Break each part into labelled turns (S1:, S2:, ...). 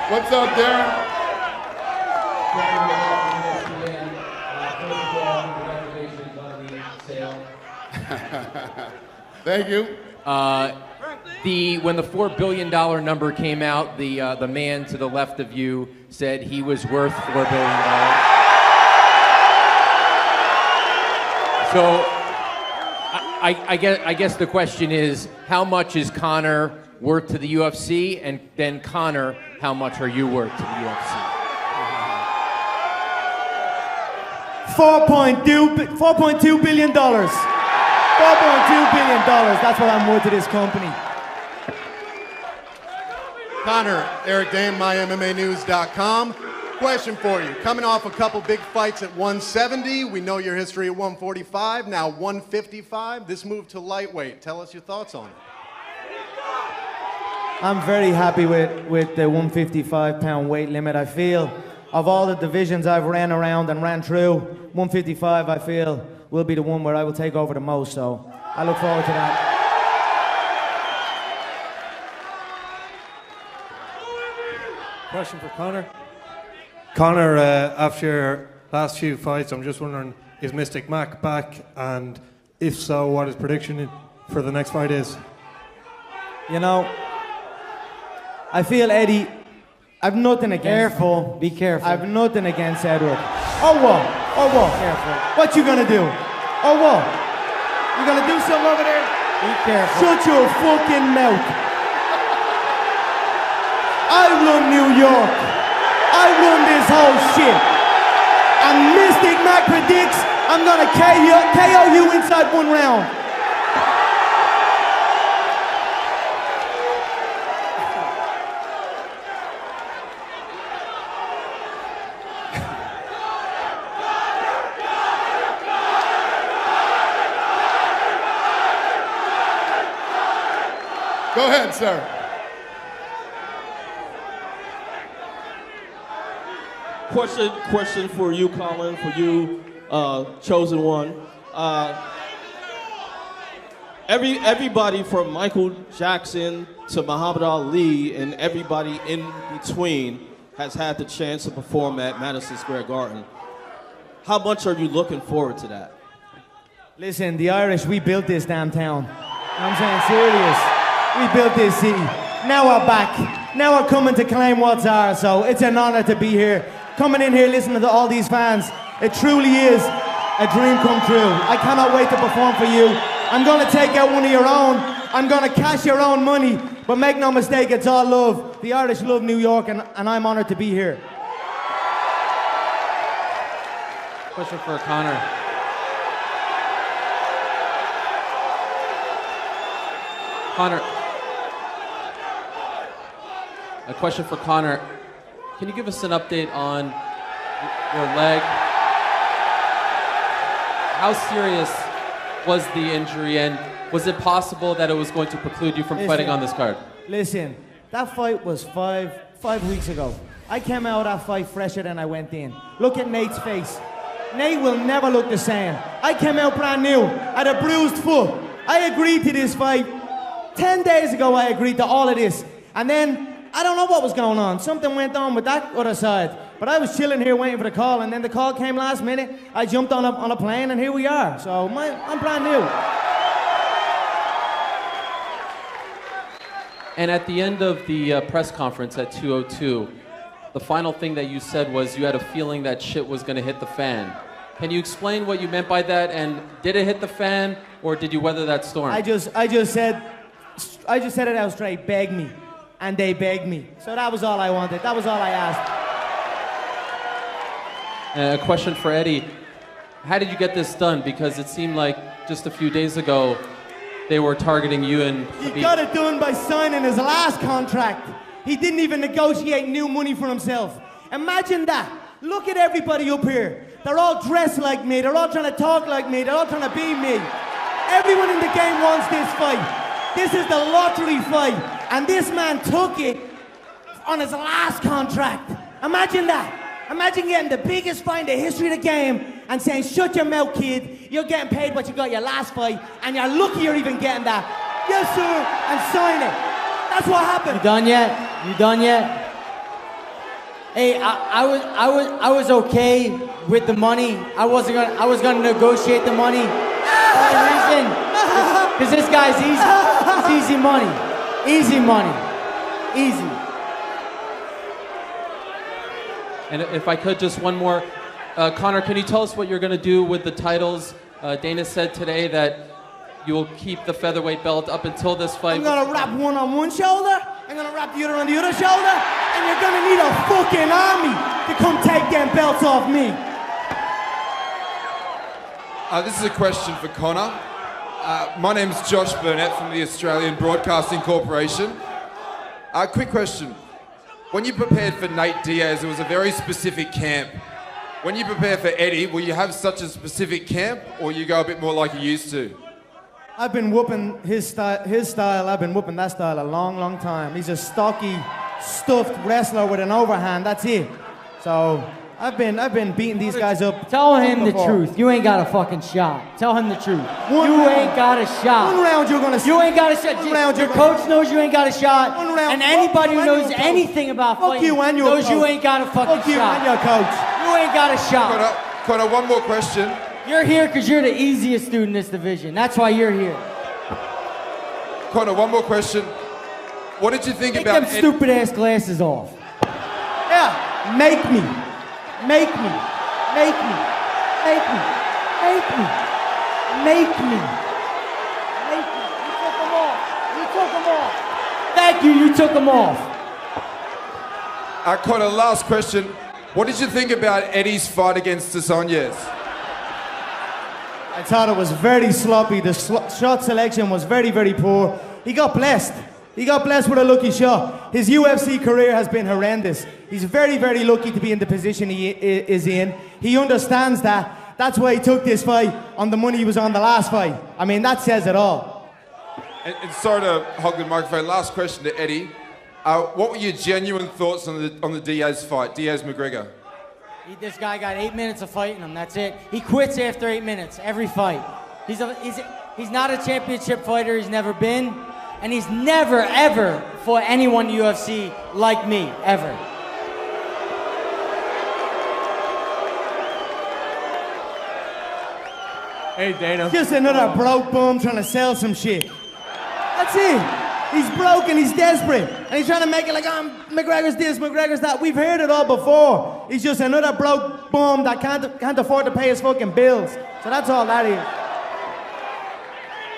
S1: What's up, Darren?
S2: Congratulations on the sale.
S1: Thank you.
S3: When the $4 billion number came out, the man to the left of you said he was worth $4 billion. So I guess the question is, how much is Conor worth to the UFC? And then Conor, how much are you worth to the UFC?
S4: $4.2 billion. $4.2 billion. That's what I'm worth to this company.
S5: Conor, Eric Dame, MyMMAnews.com. Question for you. Coming off a couple big fights at 170, we know your history at 145, now 155. This move to lightweight. Tell us your thoughts on it.
S4: I'm very happy with the 155-pound weight limit. I feel of all the divisions I've ran around and ran through, 155 I feel will be the one where I will take over the most. So I look forward to that.
S6: Question for Conor. Conor, after your last few fights, I'm just wondering, is Mystic Mac back? And if so, what his prediction for the next fight is?
S4: You know, I feel Eddie, I've nothing against...
S7: Careful, be careful.
S4: I've nothing against Edward. Oh what? Oh what?
S7: Careful.
S4: What you gonna do? Oh what? You gonna do something over there?
S7: Be careful.
S4: Shut your fucking mouth. I run New York. I run this whole shit. And Mystic Mac predicts I'm gonna KO you inside one round.
S1: Go ahead, sir.
S8: Question for you, Colin, for you, chosen one. Everybody from Michael Jackson to Muhammad Ali and everybody in between has had the chance to perform at Madison Square Garden. How much are you looking forward to that?
S4: Listen, the Irish, we built this damn town. I'm saying serious. We built this city. Now we're back. Now we're coming to claim what's ours, so it's an honor to be here. Coming in here listening to all these fans. It truly is a dream come true. I cannot wait to perform for you. I'm gonna take out one of your own. I'm gonna cash your own money. But make no mistake, it's all love. The Irish love New York, and I'm honored to be here.
S3: Question for Conor. Conor, a question for Conor. Can you give us an update on your leg? How serious was the injury, and was it possible that it was going to preclude you from fighting on this card?
S4: Listen, that fight was five weeks ago. I came out of that fight fresher than I went in. Look at Nate's face. Nate will never look the same. I came out brand new, had a bruised foot. I agreed to this fight. 10 days ago, I agreed to all of this. And then, I don't know what was going on. Something went on with that other side. But I was chilling here waiting for the call, and then the call came last minute. I jumped on a plane, and here we are. So I'm brand new.
S3: And at the end of the press conference at 2:02, the final thing that you said was you had a feeling that shit was going to hit the fan. Can you explain what you meant by that? And did it hit the fan, or did you weather that storm?
S4: I just said it out straight. Beg me. And they begged me. So that was all I wanted. That was all I asked.
S3: A question for Eddie. How did you get this done? Because it seemed like just a few days ago, they were targeting you and...
S4: He got it done by signing his last contract. He didn't even negotiate new money for himself. Imagine that. Look at everybody up here. They're all dressed like me. They're all trying to talk like me. They're all trying to be me. Everyone in the game wants this fight. This is the lottery fight. And this man took it on his last contract. Imagine that. Imagine getting the biggest fight in the history of the game and saying, shut your mouth, kid. You're getting paid what you got your last fight, and you're lucky you're even getting that. Yes, sir, and sign it. That's what happened.
S7: You done yet? You done yet?
S1: Hey, I was okay with the money. I was gonna negotiate the money. Only reason, because this guy's easy. It's easy money. Easy money. Easy.
S3: And if I could, just one more. Conor, can you tell us what you're going to do with the titles? Dana said today that you will keep the featherweight belt up until this fight.
S4: I'm gonna wrap one on one shoulder, I'm gonna wrap the other on the other shoulder, and you're gonna need a fucking army to come take them belts off me.
S7: This is a question for Conor. My name's Josh Burnett from the Australian Broadcasting Corporation. Quick question. When you prepared for Nate Diaz, it was a very specific camp. When you prepare for Eddie, will you have such a specific camp, or you go a bit more like you used to?
S4: I've been whooping his style. I've been whooping that style a long time. He's a stocky, stuffed wrestler with an overhand. That's it. So I've been beating these guys up.
S1: Tell him the
S4: before.
S1: truth. You ain't got a fucking shot. Tell him the truth. You ain't got a shot.
S4: One round you're gonna.
S1: You ain't got a shot.
S4: One round
S1: your
S4: you're
S1: coach knows you ain't got a shot.
S4: One round.
S1: And anybody who
S4: Fuck
S1: knows
S4: you, coach.
S1: anything about
S4: Fuck
S1: fighting
S4: you and your
S1: knows you
S4: coach.
S1: ain't got a fucking
S4: Fuck you
S1: shot.
S4: and your coach.
S1: You ain't got a shot.
S7: Conor, one more question.
S1: You're here because you're the easiest dude in this division. That's why you're here.
S7: Conor, one more question. What did you think
S1: Take
S7: about
S1: them stupid ass glasses off.
S4: Yeah, make me. Make me. Make me. Make me. Make me. Make me.
S1: Make me. You took them off. You took them off. Thank you. You took them off.
S7: Conor, last question. What did you think about Eddie's fight against Sonya's?
S4: I thought it was very sloppy. The shot selection was very poor. He got blessed. He got blessed with a lucky shot. His UFC career has been horrendous. He's very lucky to be in the position he is in. He understands that. That's why he took this fight on the money he was on the last fight. I mean, that says it all.
S7: And sorry to hog the microphone. Last question to Eddie. What were your genuine thoughts on the Diaz fight, Diaz-McGregor?
S1: This guy got 8 minutes of fighting him. That's it. He quits after 8 minutes every fight. He's not a championship fighter. He's never been, and he's never ever fought anyone in the UFC like me ever.
S6: Hey, Dana.
S4: Just another broke bum trying to sell some shit. That's it. He's broke and he's desperate. And he's trying to make it like, McGregor's this, McGregor's that. We've heard it all before. He's just another broke bum that can't afford to pay his fucking bills. So that's all that is.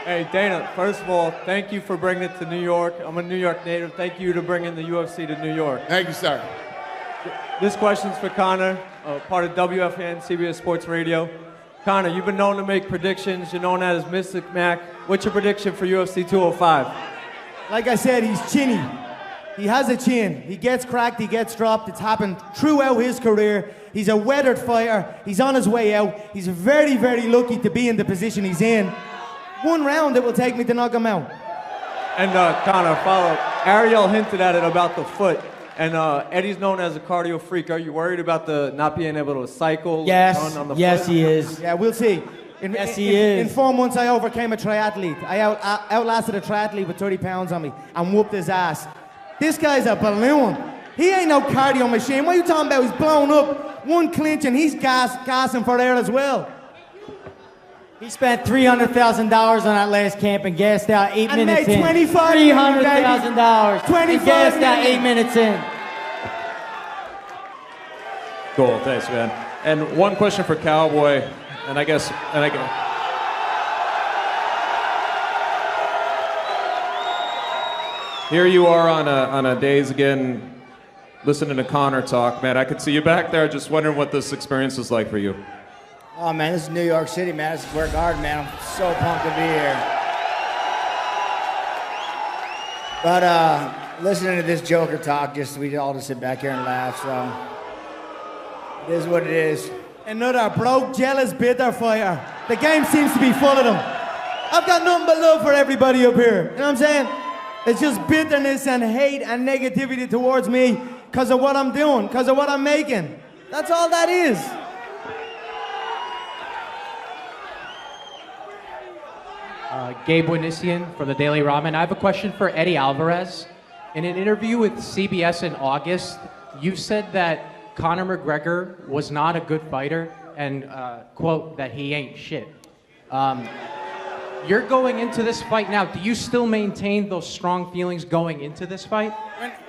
S6: Hey, Dana, first of all, thank you for bringing it to New York. I'm a New York native. Thank you to bringing the UFC to New York.
S5: Thank you, sir.
S6: This question's for Conor, part of WFN, CBS Sports Radio. Conor, you've been known to make predictions. You're known as Mystic Mac. What's your prediction for UFC 205?
S4: Like I said, he's chinny. He has a chin. He gets cracked, he gets dropped. It's happened throughout his career. He's a weathered fighter. He's on his way out. He's very lucky to be in the position he's in. One round it will take me to knock him out.
S6: And Conor, follow. Ariel hinted at it about the foot. And Eddie's known as a cardio freak. Are you worried about the not being able to cycle on the
S1: Yes,
S6: foot?
S1: he is.
S4: Yeah, we'll see.
S1: Yes, he is.
S4: In 4 months, I overcame a triathlete. I outlasted a triathlete with 30 pounds on me and whooped his ass. This guy's a balloon. He ain't no cardio machine. What are you talking about? He's blown up. One clinch and he's gassing for air as well.
S1: He spent $300,000 on that last camp and gassed out 8
S4: And
S1: minutes
S4: made
S1: in.
S4: $25 million,
S1: $300,000.
S4: $25
S1: And gassed out
S4: million.
S1: 8 minutes in.
S9: Cool, thanks, man. And one question for Cowboy, and I guess. Here you are on a days again, listening to Conor talk, man. I could see you back there. Just wondering what this experience was like for you.
S10: Oh man, this is New York City, Madison Square Garden, man. I'm so pumped to be here. But listening to this Joker talk, we all just sit back here and laugh. So it is what it is.
S4: Another broke, jealous, bitter fighter. The game seems to be full of them. I've got nothing but love for everybody up here. You know what I'm saying? It's just bitterness and hate and negativity towards me because of what I'm doing, because of what I'm making. That's all that is.
S11: Gabe Winisian from the Daily Ramen. I have a question for Eddie Alvarez. In an interview with CBS in August, You said that Conor McGregor was not a good fighter and, quote, that he ain't shit. You're going into this fight now. Do you still maintain those strong feelings going into this fight?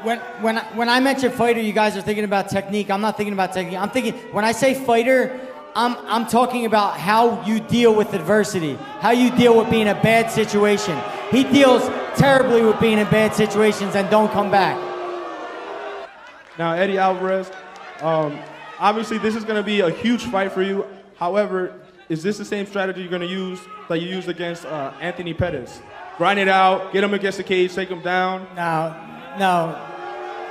S1: When I mention fighter, you guys are thinking about technique. I'm not thinking about technique. I'm thinking, when I say fighter, I'm talking about how you deal with adversity, how you deal with being in a bad situation. He deals terribly with being in bad situations and don't come back.
S12: Now, Eddie Alvarez, obviously this is going to be a huge fight for you. However, is this the same strategy you're going to use that you used against Anthony Pettis? Grind it out, get him against the cage, take him down?
S1: No,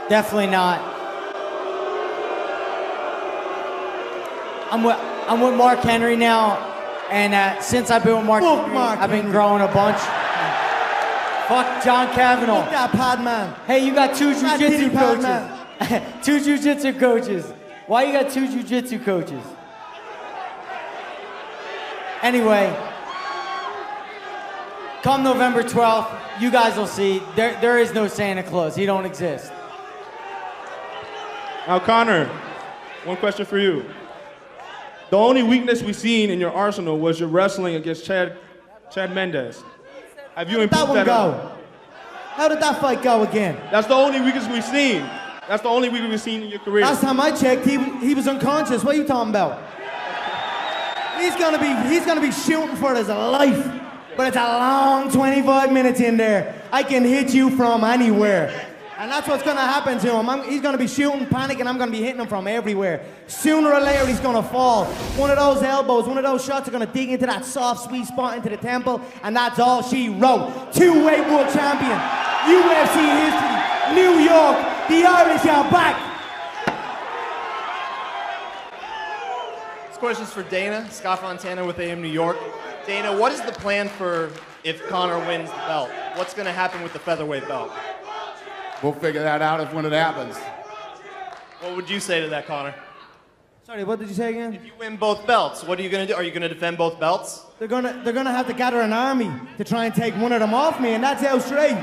S1: definitely not. I'm with Mark Henry now, and since I've been with Mark Henry, I've been growing a bunch. Fuck John Kavanaugh.
S4: Fuck that pod man.
S1: Hey, you got two jiu-jitsu coaches. Two jiu-jitsu coaches. Why you got two jiu-jitsu coaches? Anyway, come November 12th, you guys will see. There is no Santa Claus. He don't exist.
S12: Now, Conor, one question for you. The only weakness we've seen in your arsenal was your wrestling against Chad Mendes. Have you improved that?
S4: How did that fight go again?
S12: That's the only weakness we've seen. That's the only weakness we've seen in your career.
S4: Last time I checked, he was unconscious. What are you talking about? He's gonna be shooting for his life. But it's a long 25 minutes in there. I can hit you from anywhere. And that's what's gonna happen to him. He's gonna be shooting, panicking, I'm gonna be hitting him from everywhere. Sooner or later, he's gonna fall. One of those elbows, one of those shots are gonna dig into that soft, sweet spot into the temple, and that's all she wrote. Two-weight world champion, UFC history, New York, the Irish are back.
S13: This question's for Dana, Scott Fontana with AM New York. Dana, what is the plan for if Conor wins the belt? What's gonna happen with the featherweight belt?
S14: We'll figure that out when it happens.
S13: What would you say to that, Conor?
S4: Sorry, what did you say again?
S13: If you win both belts, what are you gonna do? Are you gonna defend both belts?
S4: They're gonna have to gather an army to try and take one of them off me, and that's how straight.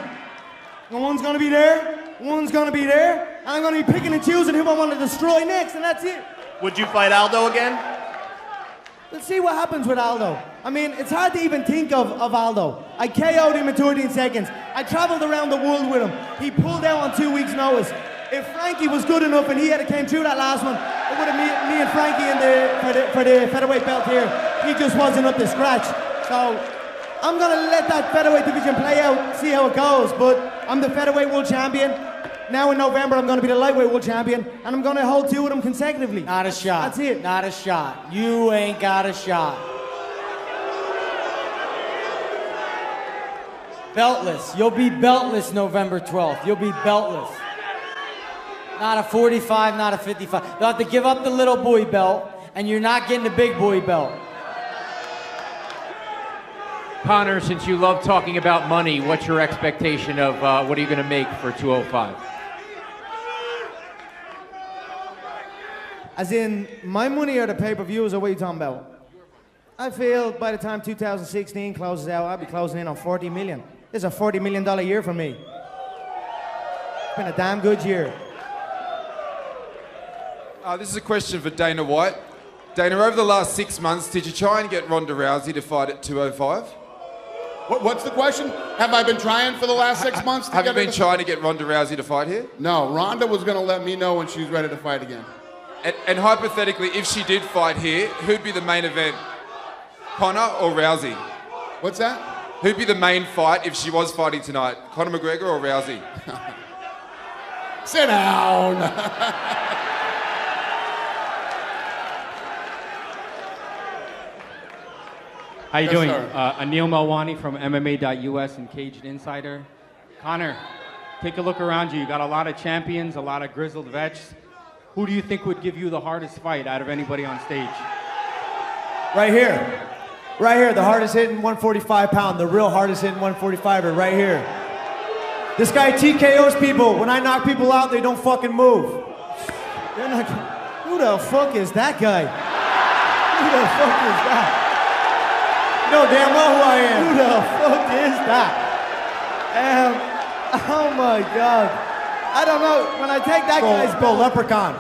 S4: And one's gonna be there, one's gonna be there, and I'm gonna be picking and choosing who I want to destroy next, and that's it.
S13: Would you fight Aldo again?
S4: Let's see what happens with Aldo. I mean, it's hard to even think of Aldo. I KO'd him in 13 seconds. I traveled around the world with him. He pulled out on 2 weeks' notice. If Frankie was good enough and he had came through that last one, it would have me and Frankie for the featherweight belt here. He just wasn't up to scratch. So I'm gonna let that featherweight division play out, see how it goes. But I'm the featherweight world champion. Now in November, I'm going to be the lightweight world champion, and I'm going to hold two of them consecutively.
S1: Not a shot.
S4: That's it.
S1: Not a shot. You ain't got a shot. Beltless. You'll be beltless November 12th. You'll be beltless. Not a 45, not a 55. They'll have to give up the little boy belt, and you're not getting the big boy belt.
S11: Conor, since you love talking about money, what's your expectation of what are you going to make for 205?
S4: As in, my money or the pay-per-views, or what are you talking about? I feel by the time 2016 closes out, I'll be closing in on 40 million. This is a $40 million year for me. It's been a damn good year.
S7: This is a question for Dana White. Dana, over the last 6 months, did you try and get Ronda Rousey to fight at 205?
S14: What's the question? Have I been trying for the last 6 months?
S7: Have you been trying to get Ronda Rousey to fight here?
S14: No, Ronda was going to let me know when she was ready to fight again.
S7: And hypothetically, if she did fight here, who'd be the main event? Conor or Rousey?
S14: What's that?
S7: Who'd be the main fight if she was fighting tonight? Conor McGregor or Rousey?
S14: Sit down.
S11: How you
S14: Yes,
S11: doing?
S14: sir.
S11: Anil Melwani from MMA.us and Caged Insider. Conor, take a look around you. You got a lot of champions, a lot of grizzled vets. Who do you think would give you the hardest fight out of anybody on stage?
S15: Right here. Right here, the hardest hitting 145 pound, the real hardest hitting 145er right here. This guy TKOs people. When I knock people out, they don't fucking move.
S4: They're not, who the fuck is that guy? Who the fuck is that?
S15: You know damn well who I am.
S4: Who the fuck is that? Oh my God. I don't know. When I take that guy's
S15: Go
S4: belt.
S15: Leprechaun.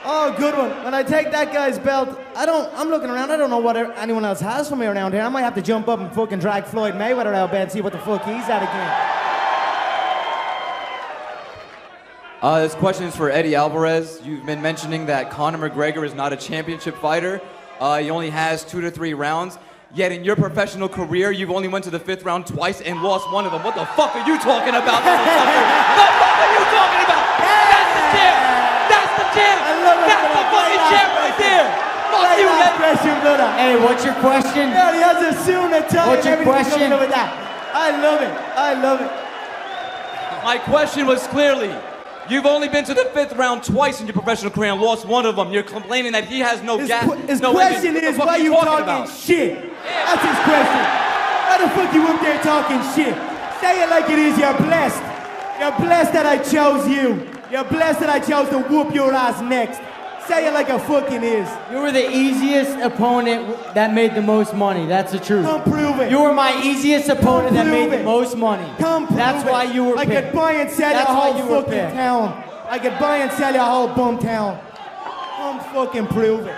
S4: Oh, good one. When I take that guy's belt, I'm looking around. I don't know what anyone else has for me around here. I might have to jump up and fucking drag Floyd Mayweather out of bed and see what the fuck he's at again.
S16: This question is for Eddie Alvarez. You've been mentioning that Conor McGregor is not a championship fighter. He only has 2 to 3 rounds. Yet in your professional career, you've only went to the 5th round twice and lost one of them. What the fuck are you talking about, motherfucker? What the fuck are you talking about? That's the champ! That's the champ! That's the fucking champ right there! Fuck you, Eddie!
S1: Hey, what's your question?
S4: Yeah, he has a suit and a tie
S1: What's
S4: and
S1: your
S4: everything
S1: question?
S4: coming over that. I love it. I love it.
S16: My question was clearly, you've only been to the 5th round twice in your professional career and lost one of them. You're complaining that he has no gas.
S4: His
S16: no
S4: question
S16: engine.
S4: is,
S16: What the fuck
S4: why
S16: are
S4: you talking
S16: about?
S4: shit? That's his question. Why the fuck you up there talking shit? Say it like it is, you're blessed. You're blessed that I chose you. You're blessed that I chose to whoop your ass next. Say it like it fucking is.
S1: You were the easiest opponent that made the most money. That's the truth.
S4: Come prove it.
S1: You were my easiest opponent that made the most money.
S4: Come prove
S1: That's
S4: it.
S1: why you were
S4: I
S1: picked.
S4: could buy and sell
S1: That's
S4: your
S1: why
S4: whole
S1: you were
S4: fucking
S1: picked.
S4: town. I could buy and sell your whole bum town. Come fucking prove it.